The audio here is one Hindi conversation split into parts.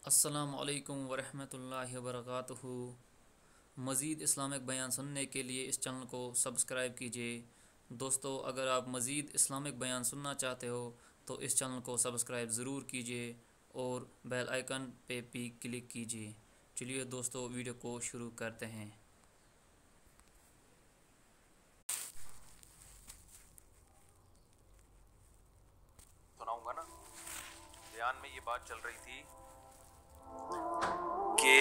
अस्सलामु अलैकुम वरहमतुल्लाहि वबरकातुहू। मज़ीद इस्लामिक बयान सुनने के लिए इस चैनल को सब्सक्राइब कीजिए। दोस्तों, अगर आप मज़ीद इस्लामिक बयान सुनना चाहते हो तो इस चैनल को सब्सक्राइब ज़रूर कीजिए और बेल आइकन पे भी क्लिक कीजिए। चलिए दोस्तों, वीडियो को शुरू करते हैं। सुनाऊंगा ना। बयान में ये बात चल रही थी कि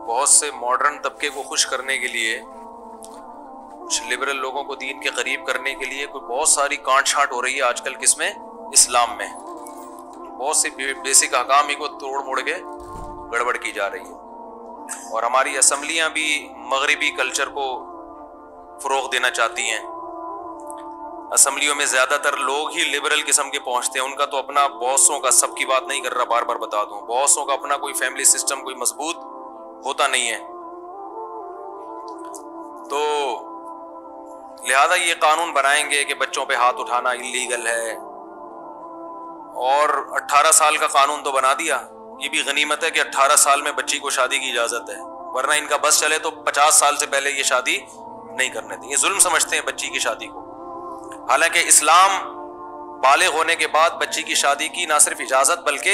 बहुत से मॉडर्न तबके को खुश करने के लिए, कुछ लिबरल लोगों को दीन के करीब करने के लिए कोई बहुत सारी कांट छांट हो रही है आजकल। किसमें? इस्लाम में। बहुत से बेसिक अहकाम ही को तोड़ मोड़ के गड़बड़ की जा रही है और हमारी असम्बलियां भी मगरिबी कल्चर को फरोग देना चाहती हैं। असम्बलियों में ज्यादातर लोग ही लिबरल किस्म के पहुंचते हैं। उनका तो अपना बॉसों का, सबकी बात नहीं कर रहा, बार बार बता दूं, बॉसों का अपना कोई फैमिली सिस्टम कोई मजबूत होता नहीं है। तो लिहाजा ये कानून बनाएंगे कि बच्चों पे हाथ उठाना इलीगल है। और 18 साल का कानून तो बना दिया। ये भी गनीमत है कि 18 साल में बच्ची को शादी की इजाजत है, वरना इनका बस चले तो 50 साल से पहले ये शादी नहीं करने देंगे। जुल्म समझते हैं बच्ची की शादी को। हालांकि इस्लाम बालिग होने के बाद बच्ची की शादी की ना सिर्फ इजाजत बल्कि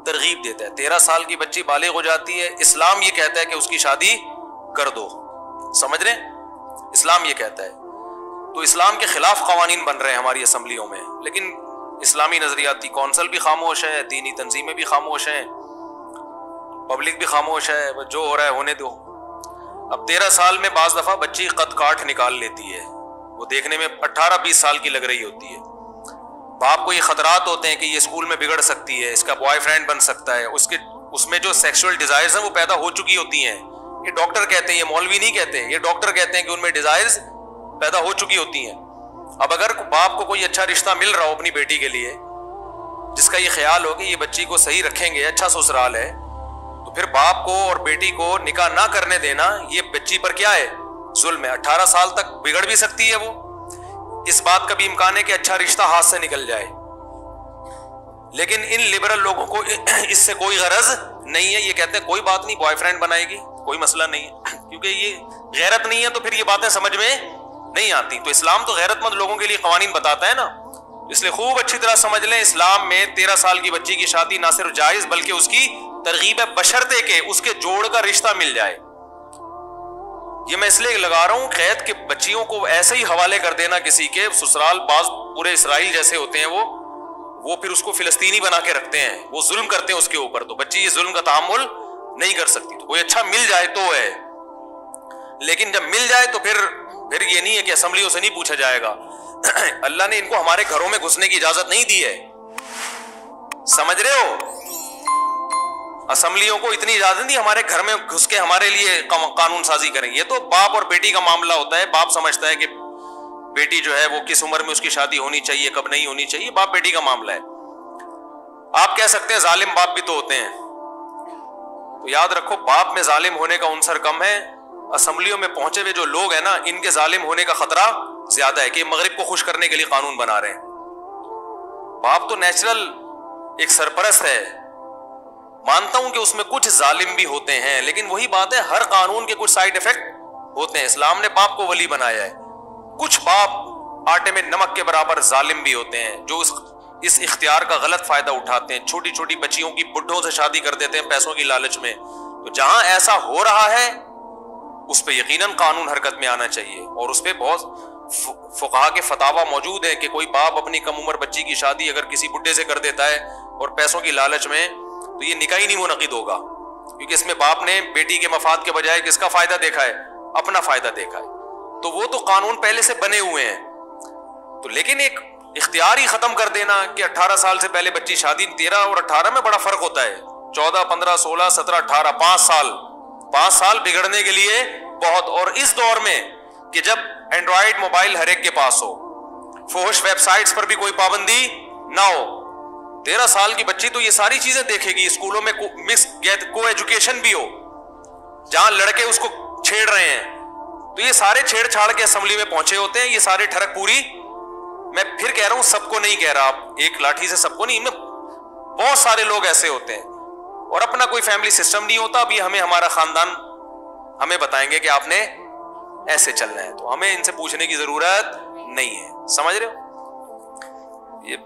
तरगीब देता है। 13 साल की बच्ची बालिग हो जाती है, इस्लाम ये कहता है कि उसकी शादी कर दो। समझ रहे? इस्लाम ये कहता है। तो इस्लाम के खिलाफ कवानीन बन रहे हैं हमारी असम्बलियों में, लेकिन इस्लामी नजरियाती कौंसल भी खामोश है, दीनी तंजीमें भी खामोश हैं, पब्लिक भी खामोश है। जो हो रहा है होने दो। अब 13 साल में बाज दफा बच्ची कद काठ निकाल लेती है। वो देखने में 18-20 साल की लग रही होती है। बाप को ये खतरात होते हैं कि ये स्कूल में बिगड़ सकती है, इसका बॉयफ्रेंड बन सकता है, उसमें जो सेक्सुअल डिजायर्स हैं वो पैदा हो चुकी होती हैं। ये डॉक्टर कहते हैं, ये मौलवी नहीं कहते, ये डॉक्टर कहते हैं कि उनमें डिजायर्स पैदा हो चुकी होती हैं। अब अगर बाप को कोई अच्छा रिश्ता मिल रहा हो अपनी बेटी के लिए, जिसका ये ख्याल हो कि ये बच्ची को सही रखेंगे, अच्छा ससुराल है, तो फिर बाप को और बेटी को निकाह ना करने देना ये बच्ची पर क्या है? जुल्म है। 18 साल तक बिगड़ भी सकती है वो। इस बात का भी इम्कान है कि अच्छा रिश्ता हाथ से निकल जाए। लेकिन इन लिबरल लोगों को इससे कोई गरज नहीं है। ये कहते हैं कोई बात नहीं, बॉयफ्रेंड बनाएगी, कोई मसला नहीं है, क्योंकि ये गैरत नहीं है तो फिर ये बातें समझ में नहीं आती। तो इस्लाम तो गैरतमंद लोगों के लिए कवानीन बताता है ना, इसलिए खूब अच्छी तरह समझ लें। इस्लाम में 13 साल की बच्ची की शादी ना सिर्फ जायज बल्कि उसकी तरगीब है, बशर्ते के उसके जोड़ का रिश्ता मिल जाए। ये मैं इसलिए लगा रहा हूं, कैद के बच्चियों को ऐसे ही हवाले कर देना किसी के ससुराल, बाज पूरे इसराइल जैसे होते हैं वो फिर उसको फिलिस्तीनी बना के रखते हैं, वो जुल्म करते हैं उसके ऊपर। तो बच्ची इस जुल्म का तहम्मुल नहीं कर सकती। तो कोई अच्छा मिल जाए तो है, लेकिन जब मिल जाए तो फिर ये नहीं है कि असम्बलियों से नहीं पूछा जाएगा। अल्लाह ने इनको हमारे घरों में घुसने की इजाजत नहीं दी है। समझ रहे हो? असम्बलियों को इतनी इजाजत नहीं हमारे घर में घुस के हमारे लिए कानून साजी करें। ये तो बाप और बेटी का मामला होता है। बाप समझता है कि बेटी जो है वो किस उम्र में उसकी शादी होनी चाहिए, कब नहीं होनी चाहिए, बाप बेटी का मामला है। आप कह सकते हैं जालिम बाप भी तो होते हैं। तो याद रखो, बाप में जालिम होने का उनसर कम है। असम्बलियों में पहुंचे हुए जो लोग हैं ना, इनके जालिम होने का खतरा ज्यादा है कि मगरिब को खुश करने के लिए कानून बना रहे हैं। बाप तो नेचुरल एक सरपरस्त है। मानता हूं कि उसमें कुछ जालिम भी होते हैं, लेकिन वही बात है, हर कानून के कुछ साइड इफेक्ट होते हैं। इस्लाम ने बाप को वली बनाया है। कुछ बाप आटे में नमक के बराबर जालिम भी होते हैं, जो इस इख्तियार का गलत फायदा उठाते हैं। छोटी छोटी बच्चियों की बुढ़ों से शादी कर देते हैं पैसों की लालच में। तो जहां ऐसा हो रहा है उस पर यकीनन कानून हरकत में आना चाहिए। और उस पर बहुत फुक़हा के फतावा मौजूद है कि कोई बाप अपनी कम उम्र बच्ची की शादी अगर किसी बुढ़े से कर देता है और पैसों की लालच में, तो ये निकाह ही नहीं मुनक़िद होगा, क्योंकि इसमें बाप ने बेटी के मफाद के बजाय किसका फायदा देखा है? अपना फायदा देखा है। तो वो तो कानून पहले से बने हुए हैं। तो लेकिन एक इख्तियार ही खत्म कर देना कि 18 साल से पहले बच्ची शादी, 13 और 18 में बड़ा फर्क होता है। 14, 15, 16, 17, 18, 5 साल बिगड़ने के लिए बहुत। और इस दौर में कि जब एंड्रॉइड मोबाइल हर एक के पास हो, फोहश वेबसाइट्स पर भी कोई पाबंदी ना हो, 13 साल की बच्ची तो ये सारी चीजें देखेगी। स्कूलों में मिक्स को एजुकेशन भी हो, जहां लड़के उसको छेड़ रहे हैं, तो ये सारे छेड़छाड़ के असेंबली में पहुंचे होते हैं। ये सारे ठरक पूरी, मैं फिर कह रहा हूं, सबको नहीं कह रहा, आप एक लाठी से सबको नहीं, मैं बहुत सारे लोग ऐसे होते हैं और अपना कोई फैमिली सिस्टम नहीं होता। अभी हमें हमारा खानदान हमें बताएंगे कि आपने ऐसे चलना है, तो हमें इनसे पूछने की जरूरत नहीं है। समझ रहे हो? ये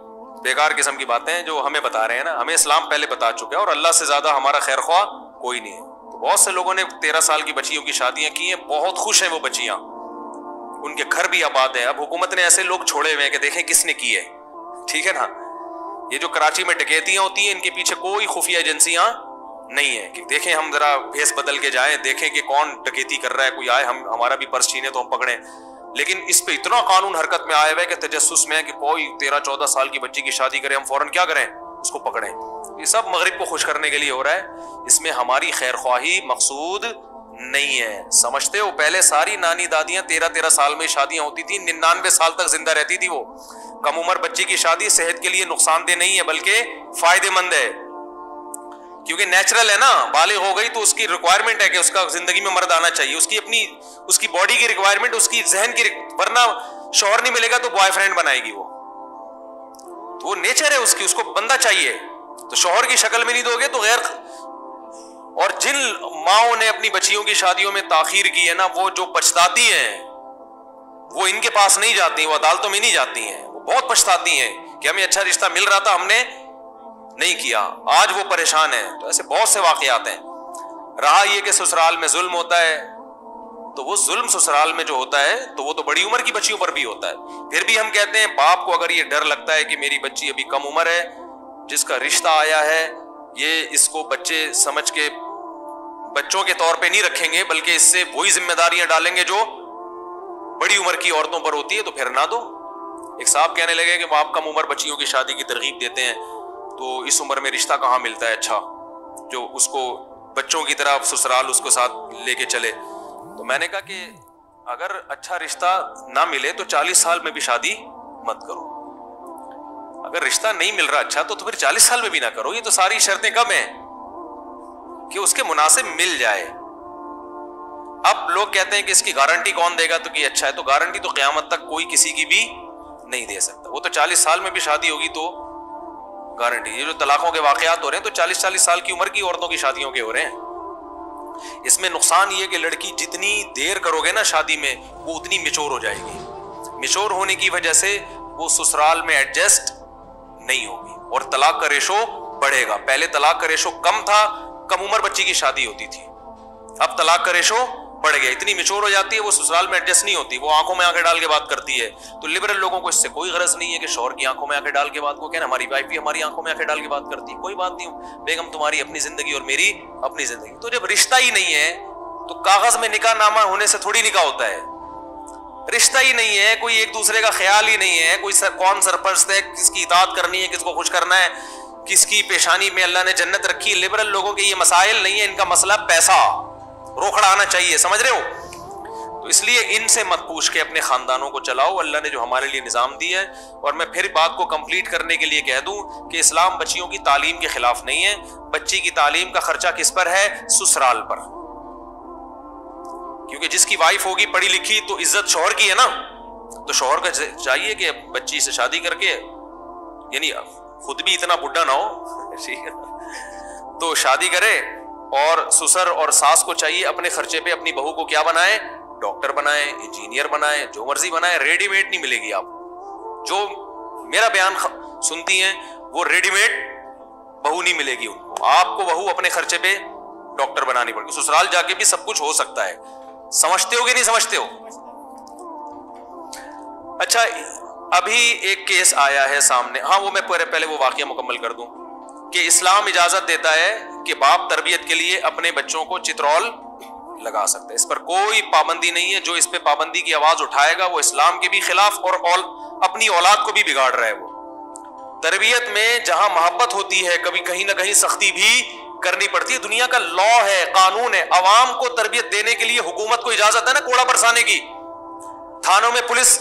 बेकार किस्म की बातें जो हमें बता रहे हैं ना, हमें इस्लाम पहले बता चुका है और अल्लाह से ज्यादा हमारा खैर ख्वाह कोई नहीं है। तो बहुत से लोगों ने 13 साल की बच्चियों की शादियां की हैं, बहुत खुश हैं वो बच्चियां, उनके घर भी आबाद है। अब हुकूमत ने ऐसे लोग छोड़े हुए हैं कि देखें किसने की है, ठीक है ना। ये जो कराची में डकैतियां होती हैं, इनके पीछे कोई खुफिया एजेंसियां नहीं है कि देखें हम जरा भेस बदल के जाएं, देखें कि कौन डकैती कर रहा है, कोई आए हम हमारा भी पर्स छीने तो हम पकड़ें। लेकिन इस पे इतना कानून हरकत में आया हुआ है कि तजस्सुस में है कि कोई 13-14 साल की बच्ची की शादी करे, हम फौरन क्या करें, उसको पकड़ें। ये सब मगरिब को खुश करने के लिए हो रहा है, इसमें हमारी खैर ख्वाही मकसूद नहीं है। समझते हो? पहले सारी नानी दादियां 13-13 साल में शादियां होती थी, 99 साल तक जिंदा रहती थी वो। कम उम्र बच्ची की शादी सेहत के लिए नुकसानदेह नहीं है बल्कि फायदेमंद है, क्योंकि नेचुरल है ना। बालिग हो गई तो उसकी रिक्वायरमेंट है कि उसका जिंदगी में मर्द आना चाहिए, उसकी बॉडी की रिक्वायरमेंट, उसकी जहन की, वरना शौहर नहीं मिलेगा तो बॉयफ्रेंड बनाएगी वो। तो वो नेचर है उसकी, उसको बंदा चाहिए। तो शौहर की शक्ल में नहीं दोगे तो गैर। और जिन माओं ने अपनी बच्चियों की शादियों में ताखीर की है ना, वो जो पछताती हैं वो इनके पास नहीं जाती, वो अदालतों में नहीं जाती हैं, वो बहुत पछताती हैं कि हमें अच्छा रिश्ता मिल रहा था, हमने नहीं किया, आज वो परेशान है। तो ऐसे बहुत से वाकयात हैं। रहा ये कि ससुराल में जुल्म होता है, तो वो जुल्म ससुराल में जो होता है तो वो तो बड़ी उम्र की बच्चियों पर भी होता है। फिर भी हम कहते हैं बाप को अगर ये डर लगता है कि मेरी बच्ची अभी कम उम्र है, जिसका रिश्ता आया है, ये इसको बच्चे समझ के बच्चों के तौर पे नहीं रखेंगे बल्कि इससे वही जिम्मेदारियां डालेंगे जो बड़ी उम्र की औरतों पर होती है, तो फिर ना दो। एक साहब कहने लगे कि बाप कम उम्र बच्चियों की शादी की तरगीब देते हैं, तो इस उम्र में रिश्ता कहाँ मिलता है अच्छा जो उसको बच्चों की तरह ससुराल उसको साथ लेके चले। तो मैंने कहा कि अगर अच्छा रिश्ता ना मिले तो 40 साल में भी शादी मत करो। अगर रिश्ता नहीं मिल रहा अच्छा तो फिर 40 साल में भी ना करो। ये तो सारी शर्तें कब हैं कि उसके मुनासिब मिल जाए। अब लोग कहते हैं कि इसकी गारंटी कौन देगा, तो कि अच्छा है, तो गारंटी तो क़यामत तक कोई किसी की भी नहीं दे सकता। वो तो 40 साल में भी शादी होगी तो गारंटी। ये जो तलाकों के वाकयात हो रहे हैं तो 40-40 साल की उम्र की औरतों की शादियों के हो रहे हैं। इसमें नुकसान ये कि लड़की जितनी देर करोगे ना शादी में, वो उतनी मिचोर हो जाएगी। मिचोर होने की वजह से वो ससुराल में एडजस्ट नहीं होगी और तलाक का रेशो बढ़ेगा। पहले तलाक का रेशो कम था, कम उम्र बच्ची की शादी होती थी, अब तलाक का रेशो बढ़ गया। इतनी मिचोर हो जाती है वो ससुराल में एडजस्ट नहीं होती, वो आंखों में आंखें डाल के बात करती है। तो लिबरल लोगों को इससे कोई गरज नहीं है कि शौहर की आंखों में आंखें डाल के बात को, कहना हमारी वाइफ भी हमारी आंखों में आंखें डाल के बात करती है, कोई बात नहीं, बेगम तुम्हारी अपनी जिंदगी और मेरी अपनी जिंदगी। तो जब रिश्ता ही नहीं है तो कागज में निकाह नामा होने से थोड़ी निकाह होता है। रिश्ता ही नहीं है, कोई एक दूसरे का ख्याल ही नहीं है, कोई कौन सरपरस्त है, किसकी इताअत करनी है, किसको खुश करना है, किसकी पेशानी में अल्लाह ने जन्नत रखी। लिबरल लोगों के ये मसाइल नहीं है, इनका मसला पैसा, रोकड़ा आना चाहिए। समझ रहे हो? तो इसलिए इनसे मत पूछ के अपने खानदानों को चलाओ। अल्लाह ने जो हमारे लिए निज़ाम दिया है, और मैं फिर बात को कंप्लीट करने के लिए कह दूं कि इस्लाम बच्चियों की तालीम के खिलाफ नहीं है। बच्ची की तालीम का खर्चा किस पर है? ससुराल पर। क्योंकि जिसकी वाइफ होगी पढ़ी लिखी तो इज्जत शौहर की है ना, तो शौहर को चाहिए कि बच्ची से शादी करके, यानी खुद भी इतना बुढ़ा ना हो तो शादी करे, और ससुर और सास को चाहिए अपने खर्चे पे अपनी बहू को क्या बनाए, डॉक्टर बनाए, इंजीनियर बनाए, जो मर्जी बनाए। रेडीमेड नहीं मिलेगी। आप जो मेरा बयान सुनती हैं वो रेडीमेड बहू नहीं मिलेगी उनको। आपको बहू अपने खर्चे पे डॉक्टर बनानी पड़ेगी। ससुराल जाके भी सब कुछ हो सकता है। समझते हो कि नहीं समझते हो? अच्छा, अभी एक केस आया है सामने, हाँ वो मैं पहले वो वाकया मुकम्मल कर दूं कि इस्लाम इजाजत देता है कि बाप तरबियत के लिए अपने बच्चों को चित्रौल लगा सकता है। इस पर कोई पाबंदी नहीं है। जो इस पे पाबंदी की आवाज उठाएगा वो इस्लाम के भी खिलाफ और अपनी औलाद को भी बिगाड़ रहा है। वो तरबियत में जहां मोहब्बत होती है, कभी कहीं ना कहीं सख्ती भी करनी पड़ती है। दुनिया का लॉ है, कानून है। अवाम को तरबियत देने के लिए हुकूमत को इजाजत है ना कोड़ा बरसाने की। थानों में पुलिस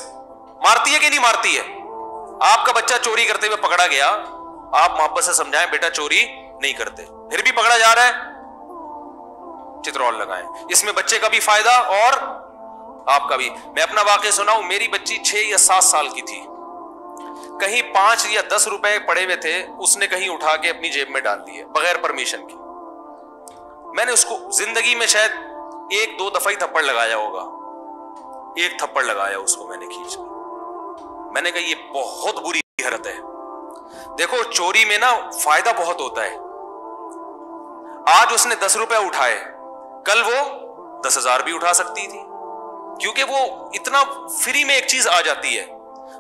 मारती है कि नहीं मारती है? आपका बच्चा चोरी करते हुए पकड़ा गया, आप मोहब्बत से समझाएं बेटा चोरी नहीं करते, फिर भी पकड़ा जा रहा है, चित्रौल लगाएं। इसमें बच्चे का भी फायदा और आपका भी। मैं अपना वाकया सुनाऊं। मेरी बच्ची 6 या 7 साल की थी, कहीं 5 या 10 रुपए पड़े हुए थे, उसने कहीं उठा के अपनी जेब में डाल दिए बगैर परमिशन के। मैंने उसको जिंदगी में शायद 1-2 दफा ही थप्पड़ लगाया होगा, एक थप्पड़ लगाया उसको मैंने खींच के। मैंने कहा ये बहुत बुरी हरकत है। देखो चोरी में ना फायदा बहुत होता है। आज उसने 10 रुपए उठाए, कल वो 10,000 भी उठा सकती थी, क्योंकि वो इतना फ्री में एक चीज आ जाती है।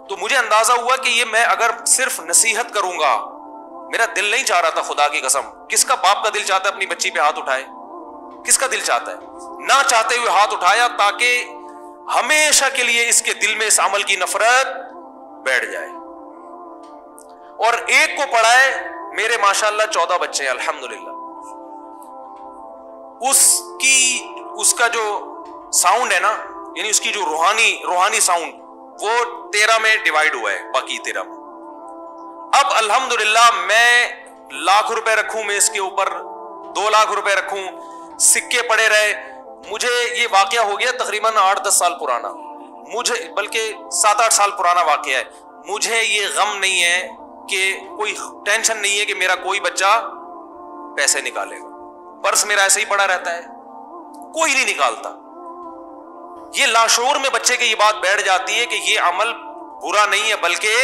तो मुझे अंदाजा हुआ कि ये मैं अगर सिर्फ नसीहत करूंगा, मेरा दिल नहीं चाह रहा था, खुदा की कसम। किसका बाप का दिल चाहता है अपनी बच्ची पे हाथ उठाए? किसका दिल चाहता है? ना चाहते हुए हाथ उठाया ताकि हमेशा के लिए इसके दिल में इस अमल की नफरत बैठ जाए। और एक को पढ़ाए, मेरे माशाल्लाह 14 बच्चे हैं अल्हम्दुलिल्लाह। उसका जो साउंड है ना, यानी उसकी जो रूहानी साउंड, वो 13 में डिवाइड हुआ है, बाकी 13 में। अब अल्हम्दुलिल्लाह मैं लाख रुपए रखूं, मैं इसके ऊपर 2 लाख रुपए रखूं, सिक्के पड़े रहे। मुझे ये वाकया हो गया तकरीबन 8-10 साल पुराना, मुझे बल्कि 7-8 साल पुराना वाकया है। मुझे ये गम नहीं है कि कोई टेंशन नहीं है कि मेरा कोई बच्चा पैसे निकालेगा। पर्स मेरा ऐसे ही पड़ा रहता है, कोई नहीं निकालता। ये लाशूर में बच्चे की ये बात बैठ जाती है कि ये अमल बुरा नहीं है बल्कि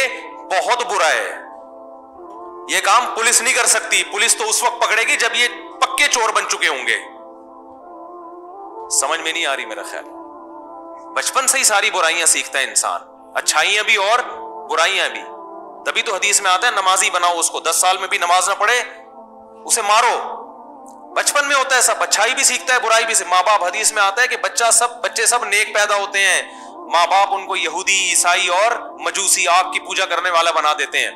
बहुत बुरा है। ये काम पुलिस नहीं कर सकती। पुलिस तो उस वक्त पकड़ेगी जब ये पक्के चोर बन चुके होंगे। समझ में नहीं आ रही मेरा ख्याल। बचपन से ही सारी बुराइयां सीखता है इंसान, अच्छाइयां भी और बुराइयां भी। तभी तो हदीस में आता है नमाजी बनाओ उसको, 10 साल में भी नमाज ना पढ़े उसे मारो। बचपन में होता है सब, अच्छाई भी सीखता है बुराई भी से। माँ बाप, हदीस में आता है कि बच्चे सब नेक पैदा होते हैं, माँ बाप उनको यहूदी, ईसाई और मजूसी, आग की पूजा करने वाला बना देते हैं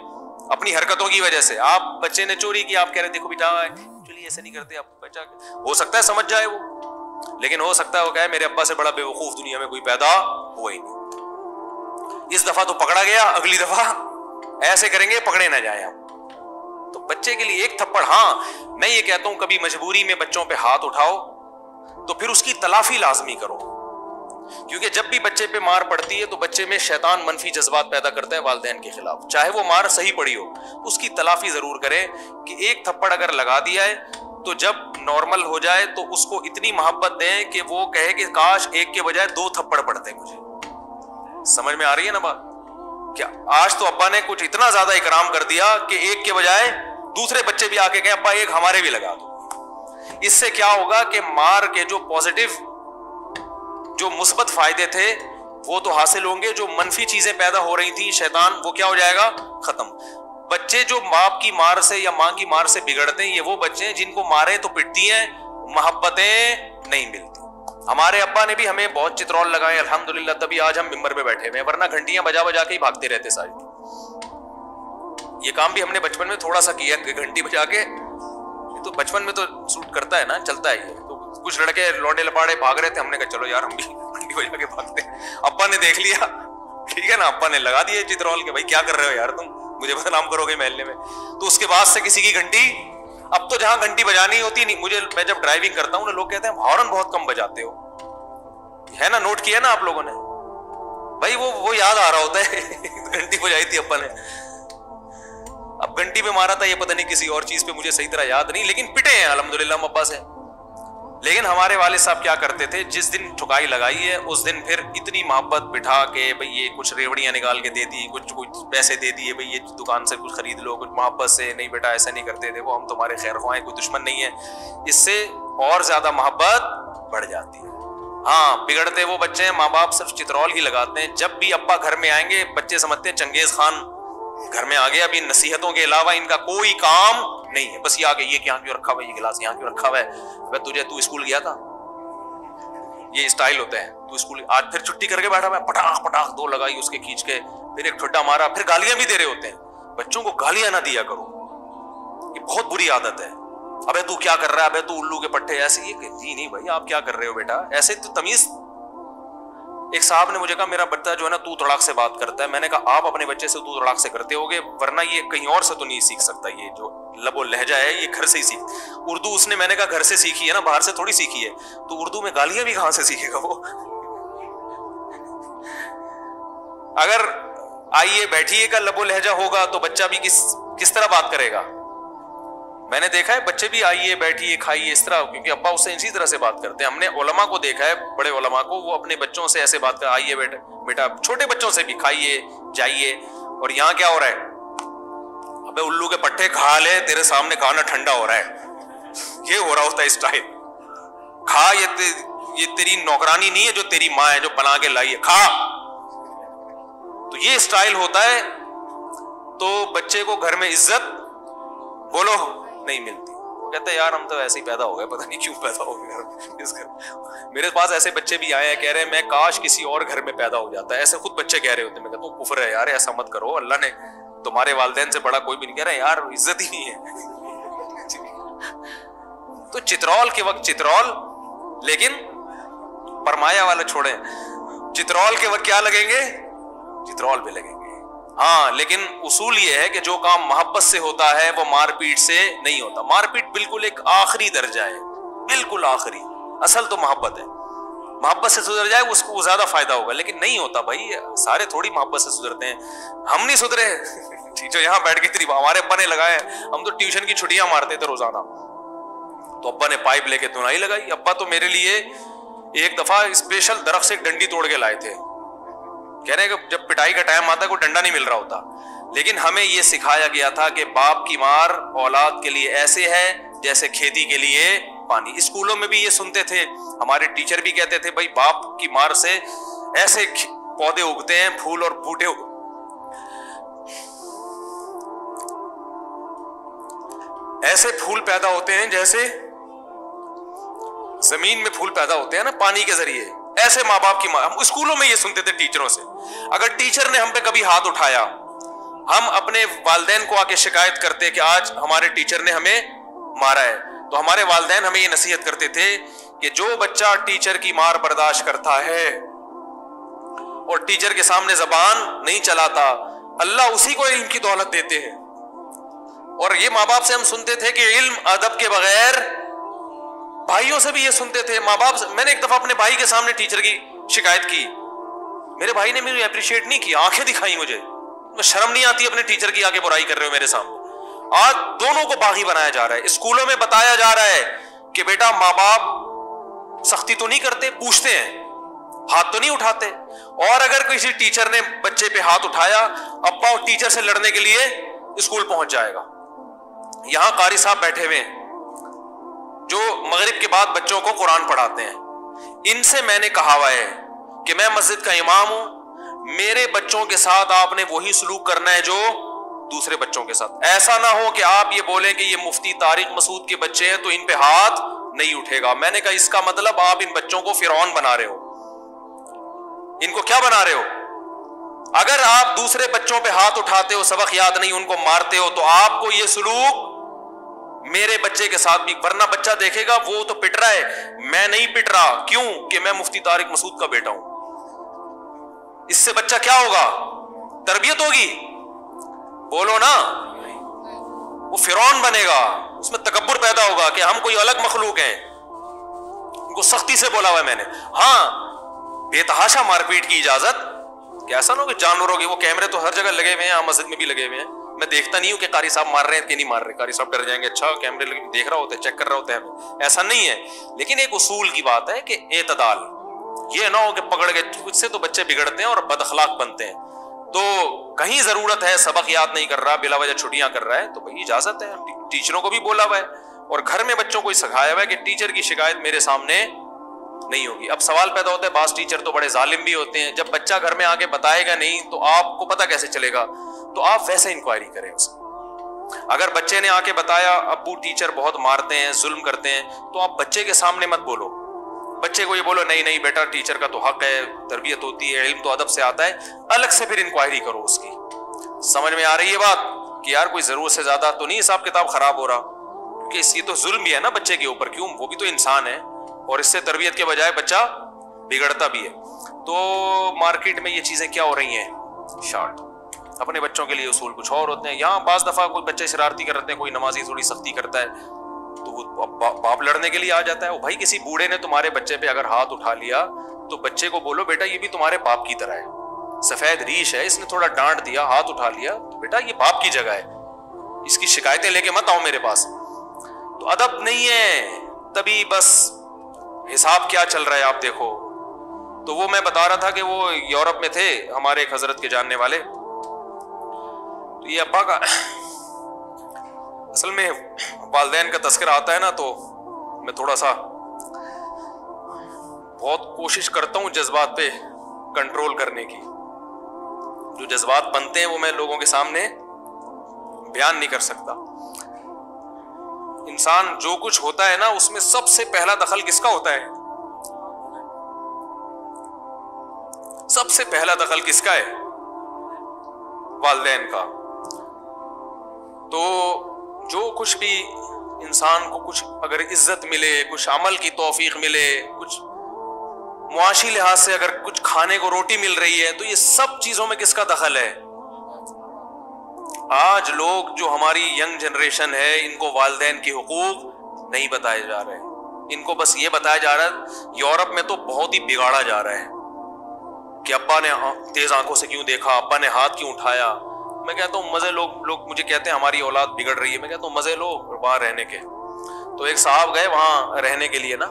अपनी हरकतों की वजह से। आप बच्चे ने चोरी की, आप कह रहे देखो बेटा चलिए ऐसे नहीं करते, आप बच्चा हो सकता है समझ जाए वो, लेकिन हो सकता है वो कहे मेरे अब्बा से बड़ा बेवकूफ दुनिया में कोई पैदा हुआ ही नहीं। इस दफा तो पकड़ा गया, अगली दफा ऐसे करेंगे पकड़े ना जाए आप। तो बच्चे के लिए एक थप्पड़, हाँ मैं ये कहता हूं कभी मजबूरी में बच्चों पे हाथ उठाओ तो फिर उसकी तलाफी लाजमी करो, क्योंकि जब भी बच्चे पे मार पड़ती है तो बच्चे में शैतान मनफी जज्बात पैदा करता है वालिदैन के खिलाफ। चाहे वो मार सही पड़ी हो, उसकी तलाफी जरूर करें कि एक थप्पड़ अगर लगा दिया है तो जब नॉर्मल हो जाए तो उसको इतनी मोहब्बत दें कि वो कहे कि काश एक के बजाय 2 थप्पड़ पड़ते मुझे। समझ में आ रही है ना बात? क्या आज तो अब्बा ने कुछ इतना ज्यादा इकराम कर दिया कि एक के बजाय दूसरे बच्चे भी आके कहे अब्बा एक हमारे भी लगा दो। इससे क्या होगा कि मार के जो पॉजिटिव, जो मुस्बत फायदे थे वो तो हासिल होंगे, जो मनफी चीजें पैदा हो रही थी शैतान, वो क्या हो जाएगा, खत्म। बच्चे जो बाप की मार से या मां की मार से बिगड़ते हैं, ये वो बच्चे हैं जिनको मारे तो पिटती हैं, मोहब्बतें नहीं मिलती। हमारे अब्बा ने भी हमें बहुत चित्रौल लगाए अल्हम्दुलिल्लाह, तभी आज हम मिंबर पे बैठे हुए हैं, वरना घंटियां बजा बजा के ही भागते रहते सारी। ये काम भी हमने बचपन में थोड़ा सा किया, घंटी बजा के। तो बचपन में तो सूट करता है ना, चलता है ये। तो कुछ लड़के लौंडे लपाड़े भाग रहे थे, हमने कहा चलो यार हम भी घंटी बजा के भागते हैं। अब्बा ने देख लिया, ठीक है ना, अब्बा ने लगा दिया चित्रौल के, भाई क्या कर रहे हो यार तुम, मुझे बदनाम करोगे महल्ले में। तो उसके बाद से किसी की घंटी, अब तो जहां घंटी बजानी होती नहीं, मैं जब ड्राइविंग करता हूँ ना, लोग कहते हैं हॉर्न बहुत कम बजाते हो, है ना, नोट किया ना आप लोगों ने? भाई वो याद आ रहा होता है घंटी बजाई थी अब्बा ने। अब घंटी पे मारा था ये पता नहीं किसी और चीज पे, मुझे सही तरह याद नहीं, लेकिन पिटे हैं अल्हम्दुलिल्लाह अब्बा से। लेकिन हमारे वाले साहब क्या करते थे, जिस दिन ठुकाई लगाई है उस दिन फिर इतनी मोहब्बत बिठा के, भाई ये कुछ रेवड़ियां निकाल के दे दी, कुछ पैसे दे दिए, भाई ये दुकान से कुछ खरीद लो, कुछ मोहब्बत से, नहीं बेटा ऐसा नहीं करते, देखो हम तुम्हारे खैर ख्वाह हैं, कोई दुश्मन नहीं है। इससे और ज्यादा मोहब्बत बढ़ जाती है। हाँ, बिगड़ते वो बच्चे हैं, माँ बाप सिर्फ चित्रौल ही लगाते हैं। जब भी अब्बा घर में आएंगे बच्चे समझते हैं चंगेज खान घर में आ गया, अभी नसीहतों के अलावा इनका कोई काम नहीं है। बस ये आगे, ये क्या क्यों रखा हुआ है, ये गिलास यहाँ क्यों रखा हुआ है, तू स्कूल गया था, ये स्टाइल होता है, तू स्कूल आज फिर छुट्टी करके बैठा हुआ है, पटाख पटाख 2 लगाई उसके खींच के, फिर एक ठुड्डा मारा, फिर गालियां भी दे रहे होते हैं। बच्चों को गालियां ना दिया करो, ये बहुत बुरी आदत है। अबे तू क्या कर रहा है, अबे तू उल्लू के पट्टे, ऐसे ये जी नहीं भाई आप क्या कर रहे हो बेटा, ऐसे तो तमीज। एक साहब ने मुझे कहा मेरा बच्चा जो है ना तू तड़ाक से बात करता है। मैंने कहा आप अपने बच्चे से तू तड़ाक से करते होगे, वरना ये कहीं और से तो नहीं सीख सकता, ये जो लबो लहजा है ये घर से ही सीख। उर्दू उसने, मैंने कहा घर से सीखी है ना, बाहर से थोड़ी सीखी है, तो उर्दू में गालियां भी कहां से सीखेगा वो। अगर आइए बैठिए का लबो लहजा होगा तो बच्चा भी किस तरह बात करेगा। मैंने देखा है बच्चे भी आइए बैठिए खाइए इस तरह, क्योंकि अब्बा उससे इसी तरह से बात करते हैं। हमने उलमा को देखा है, बड़े उलमा को, वो अपने बच्चों से ऐसे बात कर, आइए बेटा बेटा, छोटे बच्चों से भी खाइए जाइए। और यहाँ क्या हो रहा है, अबे उल्लू के पट्टे खा ले, तेरे सामने खाना ठंडा हो रहा है, ये हो रहा होता है स्टाइल। खा, ये तेरी नौकरानी नहीं है जो तेरी माँ है जो बना के लाई है, खा। तो ये स्टाइल होता है। तो बच्चे को घर में इज्जत बोलो नहीं मिलती। कहते हैं यार हम तो ऐसे ही पैदा हो गए, पता नहीं क्यों पैदा हो गए इस घर। मेरे पास ऐसे बच्चे भी आए हैं, कह रहे हैं मैं काश किसी और घर में पैदा हो जाता है। ऐसे खुद बच्चे कह रहे होते हैं। मैं कहता हूँ कुफ्र है यार, ऐसा मत करो, अल्लाह ने तुम्हारे वालिदैन से बड़ा कोई भी नहीं। कह रहे यार इज्जत ही नहीं है। तो चित्रौल के वक्त चित्रौल, लेकिन परमाया वाला छोड़े, चित्रौल के वक्त क्या लगेंगे, चित्रौल भी लगेंगे। हाँ, लेकिन उसूल ये है कि जो काम मोहब्बत से होता है वो मारपीट से नहीं होता। मारपीट बिल्कुल एक आखिरी दर्जा है, बिल्कुल आखिरी। असल तो मोहब्बत है, मोहब्बत से सुधर जाए उसको ज्यादा फायदा होगा। लेकिन नहीं होता भाई, सारे थोड़ी मोहब्बत से सुधरते हैं। हम नहीं सुधरे जो यहाँ बैठ के तेरी हमारे अब्बा ने लगाए, हम तो ट्यूशन की छुट्टियां मारते थे रोजाना। तो अब्बा ने पाइप लेके धुनाई लगाई। अब्बा तो मेरे लिए एक दफा स्पेशल दरख्त से एक डंडी तोड़ के लाए थे। कह रहे हैं कि जब पिटाई का टाइम आता है कोई डंडा नहीं मिल रहा होता। लेकिन हमें यह सिखाया गया था कि बाप की मार औलाद के लिए ऐसे है जैसे खेती के लिए पानी। स्कूलों में भी ये सुनते थे, हमारे टीचर भी कहते थे भाई बाप की मार से ऐसे पौधे उगते हैं, फूल और बूटे ऐसे फूल पैदा होते हैं जैसे जमीन में फूल पैदा होते हैं ना पानी के जरिए। ऐसे माँ बाप की मार, हम स्कूलों में ये सुनते थे टीचरों से। अगर टीचर ने हम पे कभी हाथ उठाया, हम अपने वालिदैन को आके शिकायत करते कि आज हमारे टीचर ने हमें मारा है, तो हमारे वालिदैन हमें ये नसीहत करते थे कि जो बच्चा टीचर की मार बर्दाश्त करता है और टीचर के सामने जबान नहीं चलाता, अल्लाह उसी को इल्म की दौलत देते हैं। और ये माँ बाप से हम सुनते थे कि इल्म अदब के बगैर, भाइयों से भी ये सुनते थे माँ बाप से। मैंने एक दफा अपने भाई के सामने टीचर की शिकायत की, मेरे भाई ने मुझे अप्रिशिएट नहीं किया, आंखें दिखाई मुझे। शर्म नहीं आती अपने टीचर की आगे बुराई कर रहे हो मेरे सामने। आज दोनों को बागी बनाया जा रहा है। स्कूलों में बताया जा रहा है कि बेटा माँ बाप सख्ती तो नहीं करते, पूछते हैं, हाथ तो नहीं उठाते। और अगर किसी टीचर ने बच्चे पे हाथ उठाया, अब्बा टीचर से लड़ने के लिए स्कूल पहुंच जाएगा। यहां कारी साहब बैठे हुए हैं जो मगरिब के बाद बच्चों को कुरान पढ़ाते हैं। इनसे मैंने कहा हुआ है कि मैं मस्जिद का इमाम हूं, मेरे बच्चों के साथ आपने वही सलूक करना है जो दूसरे बच्चों के साथ। ऐसा ना हो कि आप ये बोलें कि ये मुफ्ती तारिक मसूद के बच्चे हैं तो इन पे हाथ नहीं उठेगा। मैंने कहा इसका मतलब आप इन बच्चों को फिरौन बना रहे हो। इनको क्या बना रहे हो? अगर आप दूसरे बच्चों पे हाथ उठाते हो, सबक याद नहीं, उनको मारते हो, तो आपको ये सलूक मेरे बच्चे के साथ भी, वरना बच्चा देखेगा वो तो पिट रहा है, मैं नहीं पिट रहा। क्यों? कि मैं मुफ्ती तारिक मसूद का बेटा हूं। इससे बच्चा क्या होगा? तरबियत होगी? बोलो ना, वो फिरौन बनेगा, उसमें तकब्बुर पैदा होगा कि हम कोई अलग मखलूक हैं। उनको सख्ती से बोला हुआ है मैंने। हाँ, बेतहाशा मारपीट की इजाजत, कैसा ना हो कि जानवरों के, वो कैमरे तो हर जगह लगे हुए हैं, यहाँ मस्जिद में भी लगे हुए हैं। मैं देखता नहीं हूं कि कारी साहब मार रहे हैं कि नहीं मार रहे। कारी साहब डर जाएंगे, अच्छा कैमरे देख रहा होता है, चेक कर रहा होता है, ऐसा नहीं है। लेकिन एक उसूल की बात है कि एतदाल, ये ना हो कि पकड़ के, इससे तो बच्चे बिगड़ते हैं और बदअखलाक बनते हैं। तो कहीं जरूरत है, सबक याद नहीं कर रहा, बिला वजह छुट्टियां कर रहा है, तो भाई इजाजत है। टीचरों को भी बोला हुआ है और घर में बच्चों को सिखाया हुआ है कि टीचर की शिकायत मेरे सामने नहीं होगी। अब सवाल पैदा होता है, बास टीचर तो बड़े जालिम भी होते हैं, जब बच्चा घर में आके बताएगा नहीं तो आपको पता कैसे चलेगा? तो आप वैसे इंक्वायरी करें उसे। अगर बच्चे ने आके बताया अब्बू टीचर बहुत मारते हैं, जुल्म करते हैं, तो आप बच्चे के सामने मत बोलो। बच्चे को ये बोलो नहीं नहीं बेटा टीचर का तो हक है, तरबियत होती है, इल्म तो अदब से आता है। अलग से फिर इंक्वायरी करो उसकी। समझ में आ रही है बात कि यार कोई जरूरत से ज्यादा तो नहीं हिसाब किताब खराब हो रहा, क्योंकि इसकी तो जुल्म भी है ना बच्चे के ऊपर। क्यों? वो भी तो इंसान है और इससे तरबियत के बजाय बच्चा बिगड़ता भी है। तो मार्केट में ये चीजें क्या हो रही हैं? शॉर्ट। अपने बच्चों के लिए उसूल कुछ और होते हैं। यहाँ बाज दफा कोई बच्चे शरारती करते हैं, कोई नमाजी थोड़ी सख्ती करता है, तो वो बाप लड़ने के लिए आ जाता है। वो भाई किसी बूढ़े ने तुम्हारे बच्चे पे अगर हाथ उठा लिया तो बच्चे को बोलो बेटा ये भी तुम्हारे बाप की तरह है, सफेद रीश है, इसने थोड़ा डांट दिया, हाथ उठा लिया, तो बेटा ये बाप की जगह है, इसकी शिकायतें लेके मत आओ मेरे पास। तो अदब नहीं है, तभी बस हिसाब क्या चल रहा है आप देखो। तो वो मैं बता रहा था कि वो यूरोप में थे हमारे एक हजरत के जानने वाले, तो ये अब्बा का असल में वालिदैन का तस्करा आता है ना, तो मैं थोड़ा सा बहुत कोशिश करता हूं जज्बात पे कंट्रोल करने की। जो जज्बात बनते हैं वो मैं लोगों के सामने बयान नहीं कर सकता। इंसान जो कुछ होता है ना, उसमें सबसे पहला दखल किसका होता है? सबसे पहला दखल किसका है? वालिदैन का। तो जो कुछ भी इंसान को कुछ अगर इज्जत मिले, कुछ अमल की तौफीक मिले, कुछ मुआशी लिहाज से अगर कुछ खाने को रोटी मिल रही है, तो ये सब चीजों में किसका दखल है? आज लोग जो हमारी यंग जनरेशन है, इनको वालिदैन के हुकूक नहीं बताए जा रहे हैं। इनको बस ये बताया जा रहा है, यूरोप में तो बहुत ही बिगाड़ा जा रहा है कि अब्बा ने तेज आंखों से क्यों देखा, अब्बा ने हाथ क्यों उठाया। मैं कहता हूँ मजे लोग मुझे कहते हैं हमारी औलाद बिगड़ रही है। मैं कहता हूँ मजे लो वहां रहने के। तो एक साहब गए वहां रहने के लिए ना,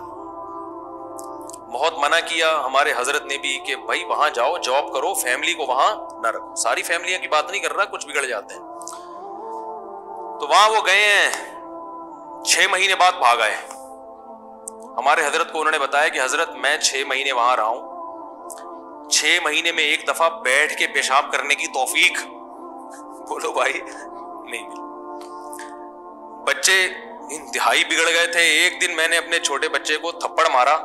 बहुत मना किया हमारे हजरत ने भी कि भाई वहां जाओ, जॉब करो, फैमिली को वहां न रखो। सारी फैमिलियां की बात नहीं कर रहा, कुछ बिगड़ जाते हैं। तो वहां वो गए हैं, 6 महीने बाद भाग आए। हमारे हजरत को उन्होंने बताया कि हजरत मैं 6 महीने वहां रहा हूं, 6 महीने में एक दफा बैठ के पेशाब करने की तौफीक, बोलो भाई, नहीं मिली। बच्चे इंतहाई बिगड़ गए थे। एक दिन मैंने अपने छोटे बच्चे को थप्पड़ मारा।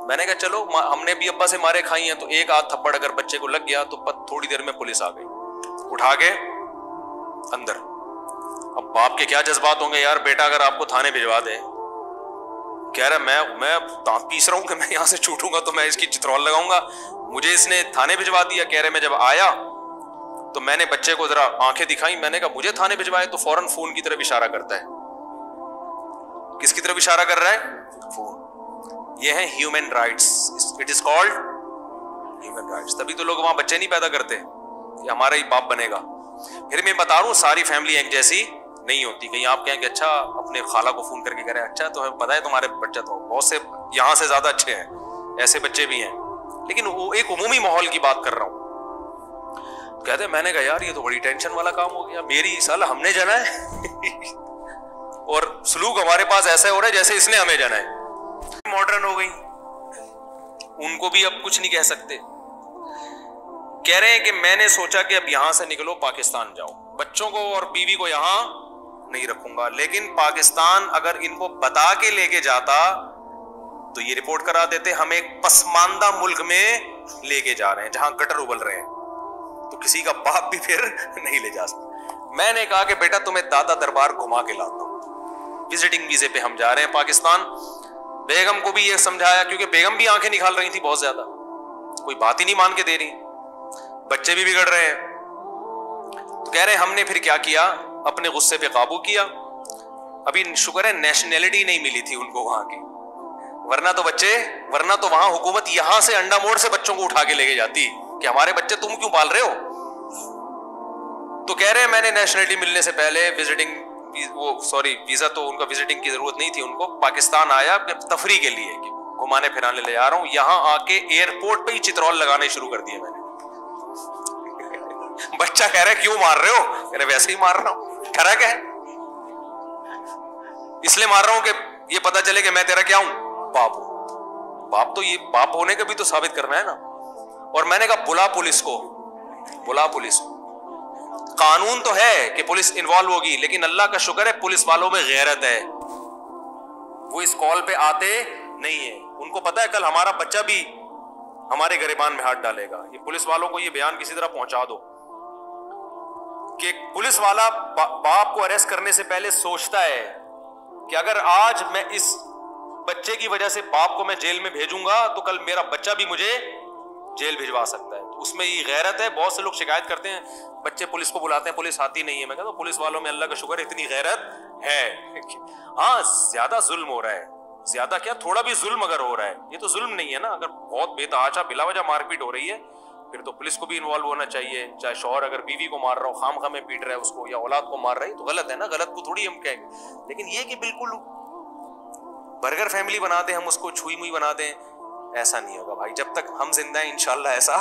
मैंने कहा चलो, हमने भी अब्बा से मारे खाई हैं, तो एक आध थप्पड़ अगर बच्चे को लग गया तो थोड़ी देर में पुलिस आ गई, उठा के अंदर। अब बाप के क्या जज्बात होंगे यार, बेटा अगर आपको थाने भिजवा दे, कह रहा मैं दांत पीस रहा हूं कि मैं यहां से छूटूंगा तो मैं इसकी चित्रौल लगाऊंगा, मुझे इसने थाने भिजवा दिया। कह रहे मैं जब आया तो मैंने बच्चे को जरा आंखें दिखाई, मैंने कहा मुझे थाने भिजवाए, तो फौरन फोन की तरफ इशारा करता है। किसकी तरफ इशारा कर रहा है? फोन। ये है human rights, it is called human rights. तभी तो लोग वहां बच्चे नहीं पैदा करते कि हमारा ही बाप बनेगा। फिर मैं बता रहा हूं, सारी फैमिली एक जैसी नहीं होती। कहीं आप कहें कि अच्छा, अपने खाला को फोन करके कह रहे हैं अच्छा तो पता है तुम्हारे बच्चा तो बहुत से यहां से ज्यादा अच्छे हैं, ऐसे बच्चे भी हैं। लेकिन वो एक उमूमी माहौल की बात कर रहा हूं। कहते मैंने कहा यार ये तो बड़ी टेंशन वाला काम हो गया, मेरी साला हमने जाना है और सलूक हमारे पास ऐसा हो रहा है जैसे इसने हमें जाना है। मॉडर्न हो गई, उनको भी अब कुछ नहीं कह सकते। कह रहे हैं कि मैंने सोचा कि अब यहां से निकलो, पाकिस्तान जाओ, बच्चों को और बीवी को यहां नहीं रखूंगा। लेकिन पाकिस्तान अगर इनको बता के लेके जाता तो ये रिपोर्ट करा देते हम एक पसमानदा मुल्क में लेके जा रहे हैं जहां गटर उबल रहे हैं, तो किसी का बाप भी फिर नहीं ले जा सकता। मैंने कहा कि बेटा तुम्हें दादा दरबार घुमा के लाता हूं, विजिटिंग वीजे पे हम जा रहे हैं पाकिस्तान। बेगम को भी ये समझाया, क्योंकि बेगम भी आंखें निकाल रही थी बहुत ज्यादा, कोई बात ही नहीं मान के दे रही, बच्चे भी बिगड़ रहे हैं। तो कह रहे हैं हमने फिर क्या किया, अपने गुस्से पे काबू किया। अभी शुक्र है नेशनैलिटी नहीं मिली थी उनको वहां की, वरना तो वहां हुकूमत यहां से अंडा मोड़ से बच्चों को उठा के लेके जाती कि हमारे बच्चे तुम क्यों पाल रहे हो। तो कह रहे हैं मैंने नेशनैलिटी मिलने से पहले वीजा तो उनका विजिटिंग की जरूरत नहीं थी उनको, पाकिस्तान आया तफरी के लिए कि घुमाने फिराने ले जा रहा हूं। यहां आके एयरपोर्ट पे ही चित्रौल लगाने शुरू कर दिए मैंने। बच्चा कह रहा है क्यों मार रहे हो? कह रहे वैसे ही मार रहा हूं। फर्क है, इसलिए मार रहा हूं कि ये पता चले कि मैं तेरा क्या हूं, बाप हूं। बाप तो ये बाप होने का भी तो साबित करना है ना। और मैंने कहा बुला पुलिस को, बुला पुलिस को। कानून तो है कि पुलिस इन्वॉल्व होगी, लेकिन अल्लाह का शुक्र है पुलिस वालों में गैरत है, वो इस कॉल पे आते नहीं है। उनको पता है कल हमारा बच्चा भी हमारे गिरबान में हाथ डालेगा। ये पुलिस वालों को ये बयान किसी तरह पहुंचा दो कि पुलिस वाला बाप को अरेस्ट करने से पहले सोचता है कि अगर आज मैं इस बच्चे की वजह से बाप को मैं जेल में भेजूंगा तो कल मेरा बच्चा भी मुझे जेल भिजवा सकता है। उसमें ये गैरत है। बहुत से लोग शिकायत करते हैं, बच्चे पुलिस को बुलाते हैं, पुलिस आती नहीं है। मैं कहता हूं पुलिस वालों में अल्लाह का शुक्र इतनी गैरत है। हाँ, ज्यादा जुल्म हो रहा है, ज्यादा क्या, थोड़ा भी जुल्म अगर हो रहा है, ये तो जुल्म नहीं है ना। अगर बहुत बेतहाशा बिलावजह मारपीट हो रही है फिर तो पुलिस को भी इन्वॉल्व होना चाहिए। चाहे शौहर अगर बीवी को मार रहा हो, खाम में पीट रहा है उसको, या औलाद को मार रहा है, तो गलत है ना, गलत को थोड़ी हम कहेंगे। लेकिन ये कि बिल्कुल बर्गर फैमिली बना दें, हम उसको छुई मुई बना दें, ऐसा नहीं होगा भाई। जब तक हम जिंदा हैं इंशाल्लाह ऐसा